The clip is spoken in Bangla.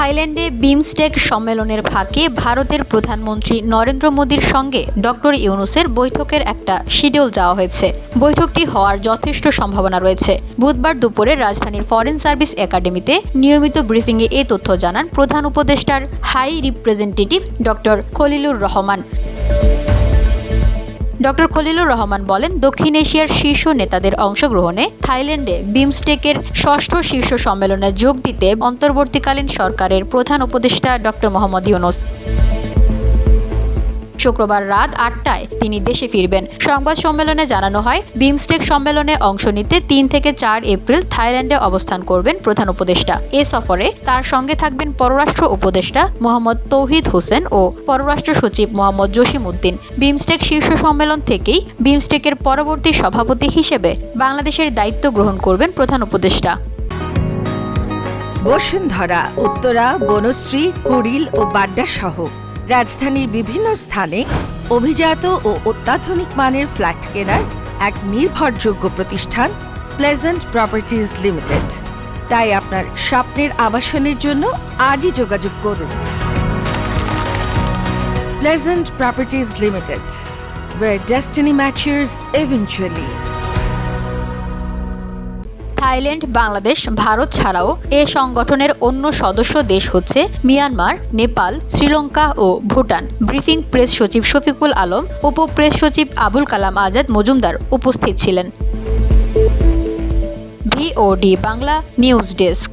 থাইল্যান্ডে বিমস্টেক সম্মেলনের ফাঁকে ভারতের প্রধানমন্ত্রী নরেন্দ্র মোদীর সঙ্গে ডক্টর ইউনূসের বৈঠকের একটা শিডিউল চাওয়া হয়েছে। বৈঠকটি হওয়ার যথেষ্ট সম্ভাবনা রয়েছে। বুধবার দুপুরে রাজধানীর ফরেন সার্ভিস একাডেমিতে নিয়মিত ব্রিফিংয়ে এ তথ্য জানান প্রধান উপদেষ্টার high representative doctor Khalilur Rahman. Doctor Khalilur Rahman বলেন, দক্ষিণ এশিয়ার শীর্ষ নেতাদের অংশগ্রহণে থাইল্যান্ডে বিমস্টেকের ষষ্ঠ শীর্ষ সম্মেলনে যোগ দিতে অন্তর্বর্তীকালীন সরকারের প্রধান উপদেষ্টা ডক্টর মোহাম্মদ ইউনূস শুক্রবার রাত ৮টায় তিনি দেশে ফিরবেন। সংবাদ সম্মেলনে জানানো হয়, বিমস্টেক সম্মেলনে অংশ নিতে ৩ থেকে ৪ এপ্রিল থাইল্যান্ডে অবস্থান করবেন প্রধান উপদেষ্টা। এ সফরে তার সঙ্গে থাকবেন পররাষ্ট্র উপদেষ্টা মোহাম্মদ তৌহিদ হোসেন ও পররাষ্ট্র সচিব মোহাম্মদ জসিম উদ্দিন। বিমস্টেক শীর্ষ সম্মেলন থেকেই বিমস্টেকের পরবর্তী সভাপতি হিসেবে বাংলাদেশের দায়িত্ব গ্রহণ করবেন প্রধান উপদেষ্টা। বসুন্ধরা, উত্তরা, বনশ্রী, কুড়িল ও বাড্ডা সহ রাজধানীর বিভিন্ন স্থানে অভিজাত ও অত্যাধুনিক মানের ফ্ল্যাট কেনার এক নির্ভরযোগ্য প্রতিষ্ঠান প্লেজেন্ট প্রপার্টিজ লিমিটেড। তাই আপনার স্বপ্নের আবাসনের জন্য আজই যোগাযোগ করুন। Pleasant properties limited, where destiny matures eventually. Thailand, Bangladesh, Bharat ছাড়াও এ সংগঠনের অন্য সদস্য দেশ হচ্ছে মিয়ানমার, নেপাল, শ্রীলঙ্কা ও ভুটান। ব্রিফিং প্রেস সচিব শফিকুল আলম, উপ প্রেস সচিব আবুল কালাম আজাদ মজুমদার উপস্থিত ছিলেন। VOD Bangla news desk.